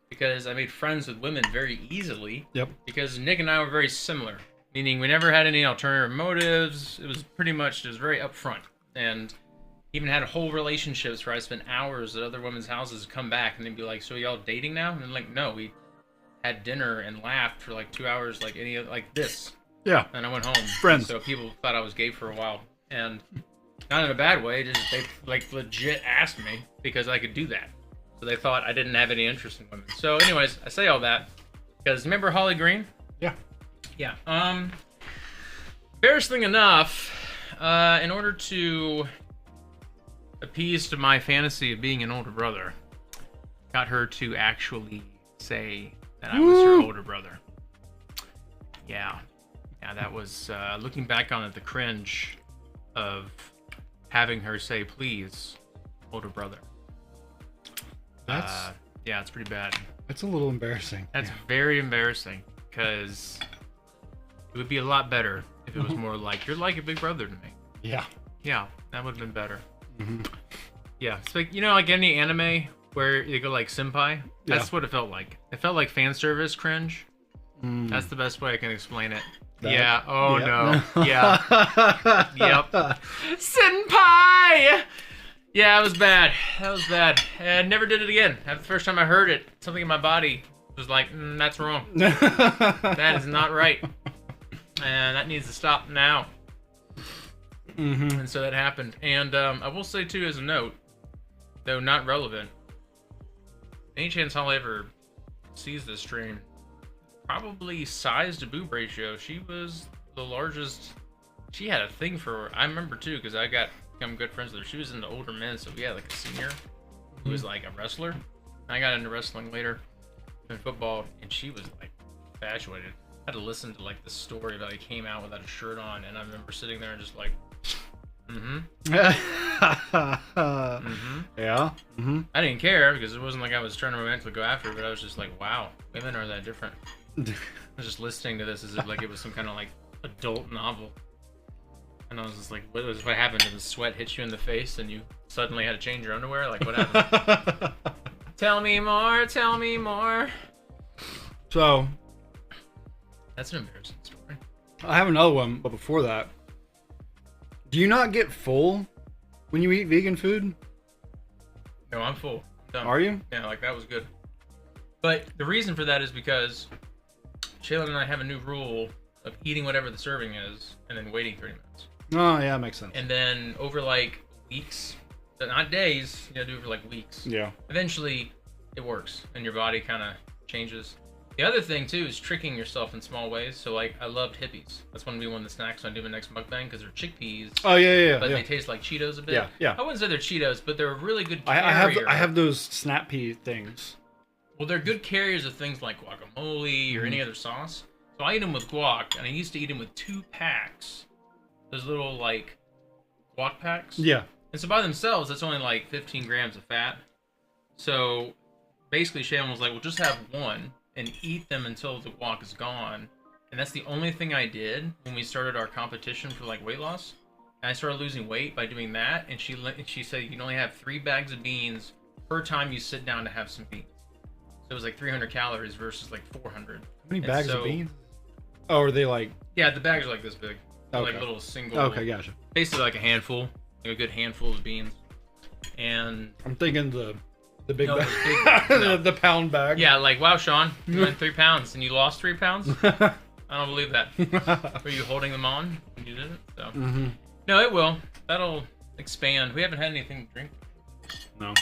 C: because I made friends with women very easily.
B: Yep.
C: Because Nick and I were very similar, meaning we never had any alternative motives. It was pretty much just very upfront, and even had whole relationships where I spent hours at other women's houses, come back, and they'd be like, "So y'all dating now?" And I'm like, "No, we had dinner and laughed for like 2 hours, like any like this."
B: Yeah.
C: And I went home.
B: Friends.
C: So people thought I was gay for a while, and not in a bad way. Just they like legit asked me because I could do that. So they thought I didn't have any interest in women. So, anyways, I say all that because remember Holly Green?
B: Yeah.
C: Yeah. Embarrassing enough, in order to appease to my fantasy of being an older brother, got her to actually say that I was her older brother. Yeah. Yeah, that was, looking back on it, the cringe of having her say, please, older brother.
B: That's
C: yeah, it's pretty bad.
B: That's a little embarrassing.
C: That's very embarrassing because it would be a lot better if it was more like, you're like a big brother to me.
B: Yeah.
C: Yeah, that would have been better.
B: Mm-hmm.
C: Yeah, it's like, you know, like any anime where you go like senpai? That's what it felt like. It felt like fan service cringe. That's the best way I can explain it. Yeah, oh no. Yeah. Yep. Senpai! Yeah, it was bad. That was bad. I never did it again. That's the first time I heard it. Something in my body was like, that's wrong. That is not right. And that needs to stop now. And so that happened. And I will say, too, as a note, though not relevant, any chance Holly ever sees this stream, probably size to boob ratio, she was the largest. She had a thing for, I remember, too, because I got become good friends with her. She was into older men, so we had like a senior who was like a wrestler. I got into wrestling later in football, and she was like infatuated. I had to listen to like the story about he came out without a shirt on, and I remember sitting there and just like,
B: Yeah.
C: I didn't care because it wasn't like I was trying to romantically go after her, but I was just like, wow, women are that different. I was just listening to this as if like it was some kind of like adult novel. And I was just like, what happened? Did the sweat hit you in the face and you suddenly had to change your underwear? Like, what happened? Tell me more, tell me more.
B: So,
C: that's an embarrassing story.
B: I have another one, but before that, do you not get full when you eat vegan food?
C: No, I'm full. I'm done.
B: Are you?
C: Yeah, like that was good. But the reason for that is because Shaylin and I have a new rule of eating whatever the serving is and then waiting 30 minutes.
B: Oh, yeah, makes sense.
C: And then over like weeks, not days, you know, do it for like weeks.
B: Yeah.
C: Eventually, it works and your body kind of changes. The other thing too is tricking yourself in small ways. So like, I loved hippies. That's going to be one of the snacks when I do my next mukbang because they're chickpeas.
B: Oh yeah.
C: But they taste like Cheetos a bit.
B: Yeah, yeah.
C: I wouldn't say they're Cheetos, but they're a really good carrier.
B: I have those snap pea things.
C: Well, they're good carriers of things like guacamole or any other sauce. So I eat them with guac, and I used to eat them with 2 packs. Those little, like, guac packs.
B: Yeah.
C: And so by themselves, that's only, like, 15 grams of fat. So basically, Shaylin was like, well, just have one and eat them until the guac is gone. And that's the only thing I did when we started our competition for, like, weight loss. And I started losing weight by doing that. And she said you can only have 3 bags of beans per time you sit down to have some beans. So it was, like, 300 calories versus, like, 400.
B: How many bags of beans? Oh, are they like...
C: Yeah, the bags are like this big. They're
B: Okay.
C: like little single...
B: Okay, gotcha.
C: Basically like a handful. Like a good handful of beans. And...
B: I'm thinking the big
C: No,
B: bag.
C: the big- no.
B: the pound bag.
C: Yeah, like, wow, Sean, you went 3 pounds and you lost 3 pounds? I don't believe that. Were you holding them on when you did it? So. No, it will. That'll expand. We haven't had anything to drink.
B: No.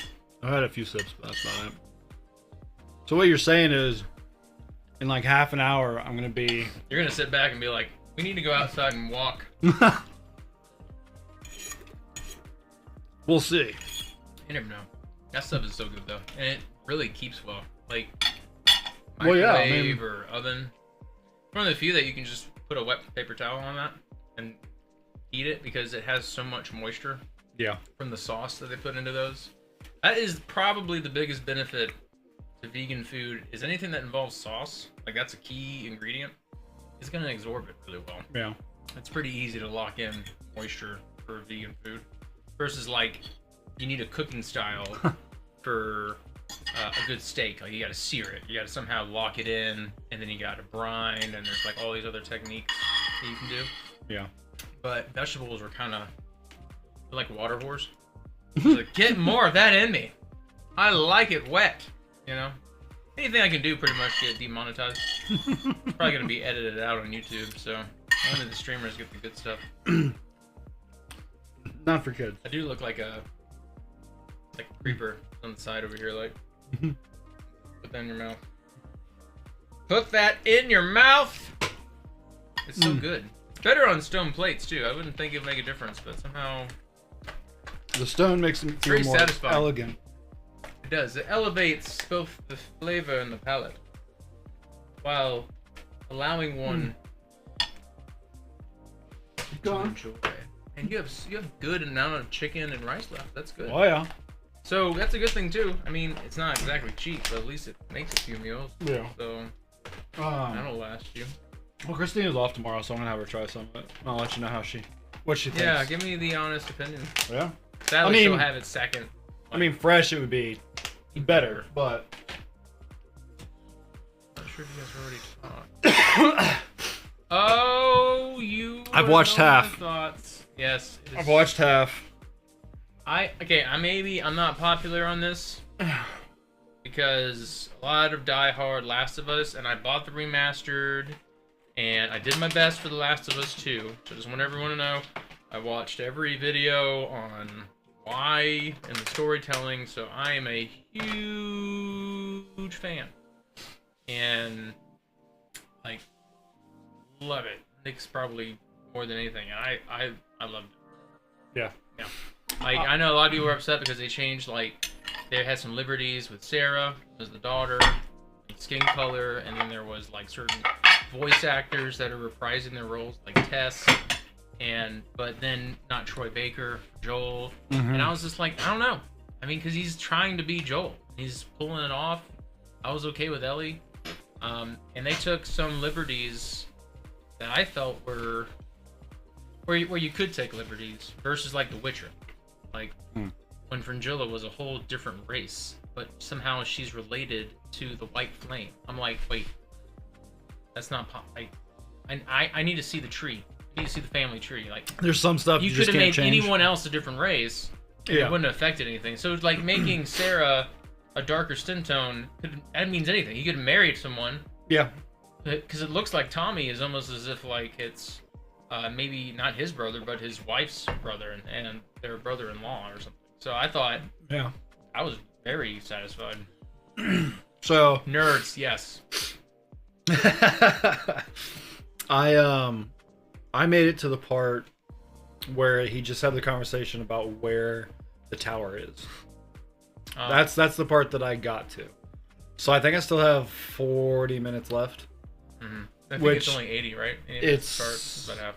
B: I've had a few sips, but that's not it. So what you're saying is, in like half an hour, I'm going to be...
C: You're going to sit back and be like, we need to go outside and walk.
B: We'll see.
C: You never know. That stuff is so good, though. And it really keeps well. Like,
B: Well,
C: microwave
B: yeah, I mean...
C: or oven. One of the few that you can just put a wet paper towel on that and eat it because it has so much moisture
B: Yeah.
C: from the sauce that they put into those. That is probably the biggest benefit to vegan food is anything that involves sauce. Like that's a key ingredient. It's gonna absorb it really well.
B: Yeah.
C: It's pretty easy to lock in moisture for vegan food versus like you need a cooking style for a good steak. Like you gotta sear it. You gotta somehow lock it in, and then you gotta brine, and there's like all these other techniques that you can do.
B: Yeah.
C: But vegetables are kind of like water whores. It's like, get more of that in me. I like it wet. You know, anything I can do pretty much get demonetized. Probably gonna be edited out on YouTube, so only the streamers get the good stuff.
B: Not for kids.
C: I do look like a creeper on the side over here, like. Put that in your mouth. Put that in your mouth. It's so good. It's better on stone plates too. I wouldn't think it'd make a difference, but somehow
B: The stone makes them feel
C: Very
B: more
C: satisfying.
B: elegant.
C: it does. It elevates both the flavor and the palate, while allowing one to enjoy. And you have good amount of chicken and rice left. That's good.
B: Oh yeah.
C: So that's a good thing too. I mean, it's not exactly cheap, but at least it makes a few meals.
B: Yeah.
C: So that'll last you.
B: Well, Christina's off tomorrow, so I'm gonna have her try some of it. I'll let you know what she thinks.
C: Yeah, give me the honest opinion.
B: Yeah.
C: Sadly,
B: I mean-
C: she'll have it second.
B: I mean, fresh it would be better, but
C: I'm not sure if you guys already talked. Oh, you.
B: I've watched
C: know my
B: half.
C: Thoughts. Yes. it is-
B: I've watched half.
C: I'm not popular on this because a lot of die-hard Last of Us, and I bought the remastered, and I did my best for The Last of Us 2. So just want everyone to know, I watched every video on why and the storytelling, so I am a huge fan, and like love it. Nick's probably more than anything. I loved it.
B: Yeah.
C: Yeah. Like, I know a lot of people were upset because they changed, like, they had some liberties with Sarah as the daughter, skin color, and then there was, like, certain voice actors that are reprising their roles, like Tess, but then not Troy Baker, Joel, and I was just like, I don't know. I mean, because he's trying to be Joel. He's pulling it off. I was okay with Ellie. And they took some liberties that I felt were where you could take liberties versus like The Witcher, like when Fringilla was a whole different race, but somehow she's related to the White Flame. I'm like, wait, that's not I need to see the tree. I need to see the family tree. Like,
B: There's some stuff
C: you
B: you
C: could
B: just
C: have
B: can't
C: made
B: change.
C: anyone else a different race, and
B: Yeah.
C: it wouldn't have affected anything. So it's like making Sarah a darker skin tone. That means anything. You could have married someone.
B: Yeah.
C: Because it looks like Tommy is almost as if like it's maybe not his brother, but his wife's brother and their brother-in-law or something. So I thought
B: Yeah.
C: I was very satisfied.
B: So
C: Nerds, yes.
B: I made it to the part where he just had the conversation about where the tower is. That's the part that I got to. So I think I still have 40 minutes left.
C: I think
B: Which
C: it's only 80, right? 80
B: it's-
C: starts about half.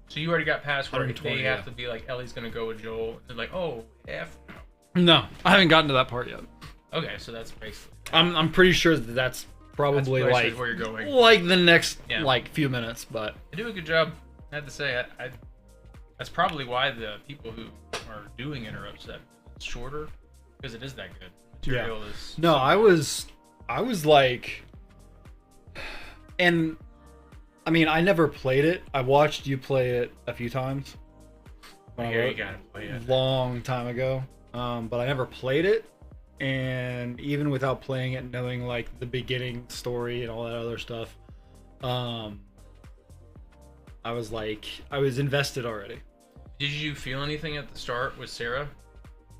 C: So you already got past where
B: 120,
C: they
B: yeah.
C: have to be like Ellie's gonna go with Joel. They're like, oh, F.
B: No, I haven't gotten to that part yet.
C: Okay, so that's basically
B: I'm pretty sure that's probably
C: that's
B: like
C: where you're going.
B: like the next
C: Yeah.
B: like few minutes, but
C: They do a good job. I have to say, I that's probably why the people who are doing it are upset. It's shorter because it is that good. Material is
B: no, I was like, and I mean, I never played it. I watched you play it a few times. When I
C: here. You
B: was
C: gotta play it.
B: long time ago, but I never played it. And even without playing it, knowing like the beginning story and all that other stuff, I was invested already.
C: Did you feel anything at the start with Sarah?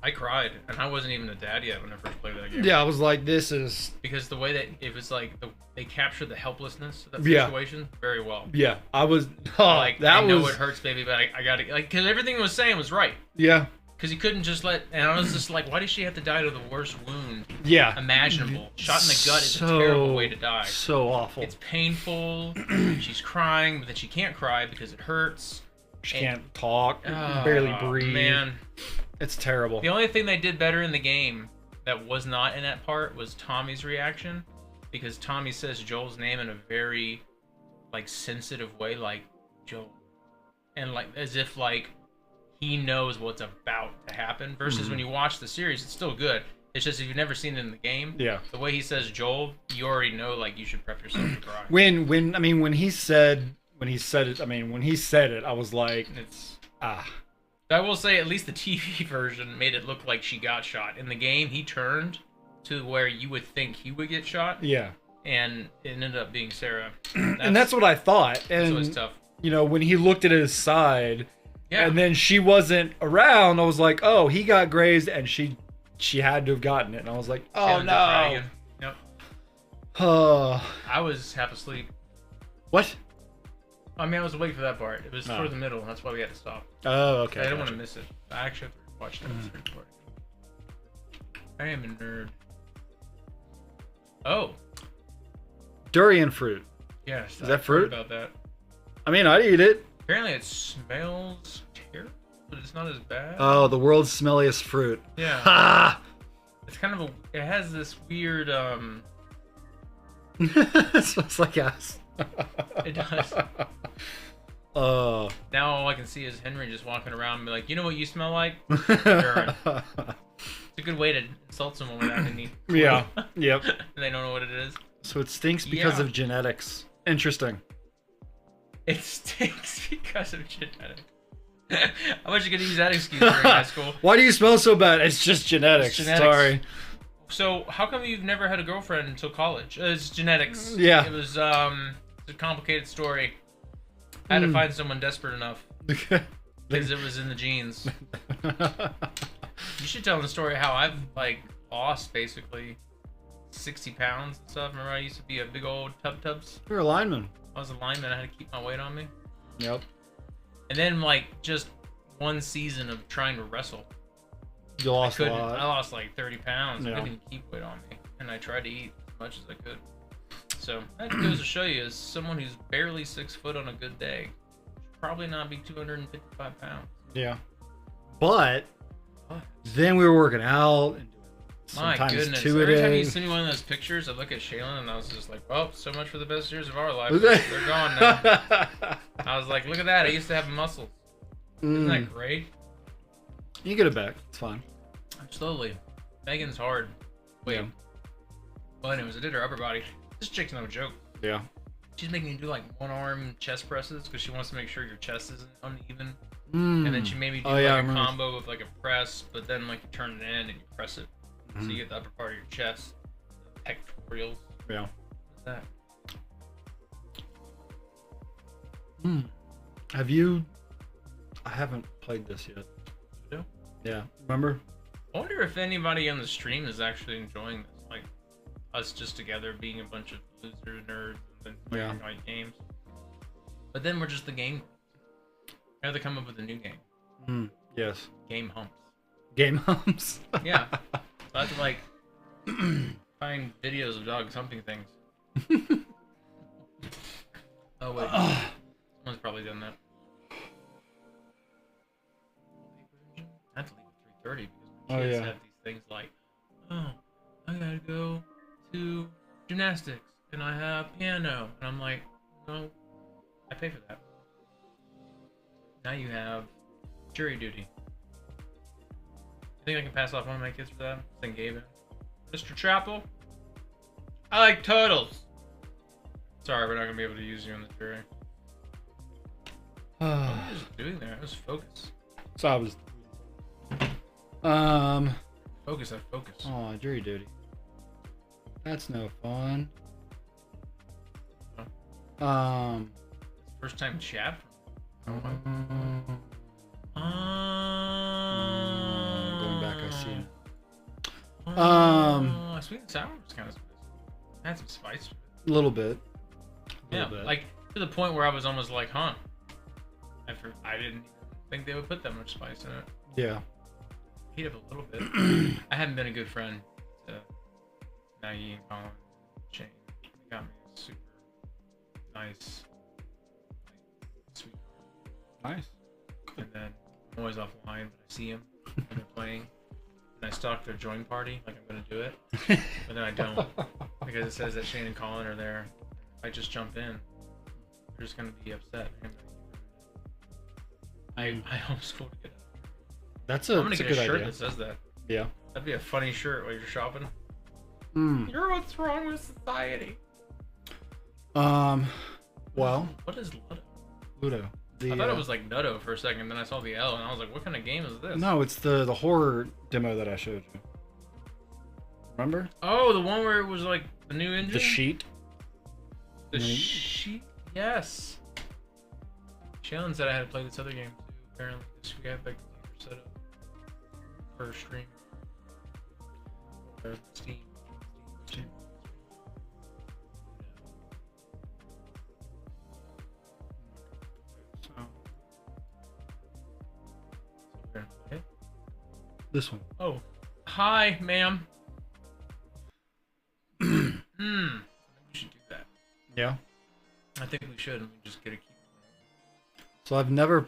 C: I cried, and I wasn't even a dad yet when I first played that game.
B: Yeah, I was like, this is.
C: Because the way that it was like they captured the helplessness of that
B: Yeah.
C: situation very well.
B: Yeah, I was. Oh,
C: Like
B: that
C: I know
B: was.
C: it hurts, baby, but I got to like because everything it was saying was right.
B: Yeah.
C: because he couldn't just let. And I was just like, why does she have to die to the worst wound
B: Yeah.
C: imaginable? Shot in the gut is a terrible way to die.
B: So awful.
C: It's painful. She's crying, but then she can't cry because it hurts.
B: She can't talk, barely breathe.
C: Man,
B: it's terrible.
C: the only thing they did better in the game that was not in that part was Tommy's reaction, because Tommy says Joel's name in a very like sensitive way, like Joel, and like as if like he knows what's about to happen. Versus when you watch the series, it's still good. It's just if you've never seen it in the game, the way he says Joel, you already know like you should prep yourself to cry.
B: When he said it, I was like,
C: It's
B: ah.
C: I will say at least the TV version made it look like she got shot. In the game, he turned to where you would think he would get shot.
B: Yeah.
C: And it ended up being Sarah.
B: And that's what I thought. And
C: so it's tough.
B: You know, when he looked at his side,
C: Yeah.
B: and then she wasn't around, I was like, oh, he got grazed, and she had to have gotten it. And I was like, oh no.
C: Yep.
B: Oh.
C: I was half asleep.
B: What?
C: I mean, I was awake for that part. It was toward the middle. That's why we had to stop.
B: Oh, okay.
C: I didn't want to miss it. I actually have to watch that recording. I am a nerd. Oh.
B: Durian fruit.
C: Yes.
B: Is that fruit?
C: About that.
B: I mean, I'd eat it.
C: Apparently, it smells terrible, but it's not as bad.
B: Oh, the world's smelliest fruit.
C: Yeah.
B: Ha!
C: It's kind of it has this weird
B: It smells like ass.
C: It does. Now all I can see is Henry just walking around and be like, you know what you smell like? Urine. It's a good way to insult someone without any clue.
B: Yeah. Yep.
C: They don't know what it is.
B: So it stinks because of genetics. Interesting.
C: It stinks because of genetics. I wish you could use that excuse during high school.
B: Why do you smell so bad? It's just genetics. Sorry.
C: So how come you've never had a girlfriend until college? It's genetics.
B: Yeah.
C: It was it's a complicated story. I had to find someone desperate enough. Because it was in the genes. You should tell the story how I've like lost basically 60 pounds and stuff. Remember I used to be a big old tubs?
B: You're a lineman.
C: I was a lineman. I had to keep my weight on me.
B: Yep.
C: And then like just one season of trying to wrestle.
B: You lost a
C: I
B: lot.
C: lost like 30 pounds.
B: Yeah.
C: I couldn't keep weight on me. And I tried to eat as much as I could. So that goes to show you, as someone who's barely 6 foot on a good day, should probably not be 255 pounds.
B: Yeah. But then we were working out and
C: My
B: sometimes
C: goodness.
B: 2 a
C: Every time
B: day.
C: you send me one of those pictures, I look at Shaylin and I was just like, well, so much for the best years of our life. They're gone now. I was like, look at that. I used to have muscles. Isn't that great?
B: You get it back. It's fine.
C: Slowly. Megan's hard. Wait.
B: Yeah.
C: Well, anyways, I did her upper body. This chick's no joke.
B: Yeah.
C: She's making me do like 1-arm chest presses because she wants to make sure your chest isn't uneven. And then she made me do like a combo of like a press, but then like you turn it in and you press it. So you get the upper part of your chest, the pectorals.
B: Yeah.
C: What's that?
B: Have you... I haven't played this yet.
C: No?
B: Yeah. Remember?
C: I wonder if anybody on the stream is actually enjoying this. Like, us just together being a bunch of loser nerds and playing like games. But then we're just the game. I have to come up with a new game.
B: Yes.
C: Game humps.
B: Game humps?
C: Yeah. So I have to like find videos of dogs humping things. Oh wait. Someone's probably done that. I have to leave at 3:30 because my kids have these things like, oh, I gotta go to gymnastics and I have piano, and I'm like, no, I pay for that. Now you have jury duty. You think I can pass off one of my kids for that? Then gave it. Mr. Chappell, I like turtles. Sorry, we're not gonna be able to use you in the jury. What was I doing there? It was focus.
B: So I was...
C: Focus.
B: Oh, jury duty. That's no fun.
C: First time chat.
B: Going back, I see.
C: Sweet and sour was kind of spicy. It had some spice.
B: A little bit.
C: Yeah, like to the point where I was almost like, huh. I didn't think they would put that much spice in it.
B: Yeah.
C: heat up a little bit. I haven't been a good friend to Maggie and Colin, Shane. They got me a super nice, sweet.
B: Nice.
C: And then I'm always offline, but I see them when they're playing. And I stalk their join party, like I'm gonna do it, but then I don't because it says that Shane and Colin are there. If I just jump in, they're just gonna be upset. I homeschool to get it.
B: That's
C: I'm
B: a,
C: gonna
B: that's a
C: get
B: good
C: a shirt
B: idea.
C: that says that.
B: Yeah.
C: That'd be a funny shirt while you're shopping.
B: Hmm.
C: You're what's wrong with society.
B: Well,
C: What is Ludo?
B: Ludo.
C: I thought it was like Nutto for a second, then I saw the L and I was like, what kind of game is this?
B: No, it's the horror demo that I showed you. Remember?
C: Oh, the one where it was like the new engine?
B: The sheet.
C: The sheet? Yes. Shailen said I had to play this other game too, apparently. This we have like the computer set up for stream. Or Steam. Okay.
B: This one.
C: Oh, hi, ma'am. We should do that.
B: Yeah.
C: I think we should, and we just get a key.
B: So I've never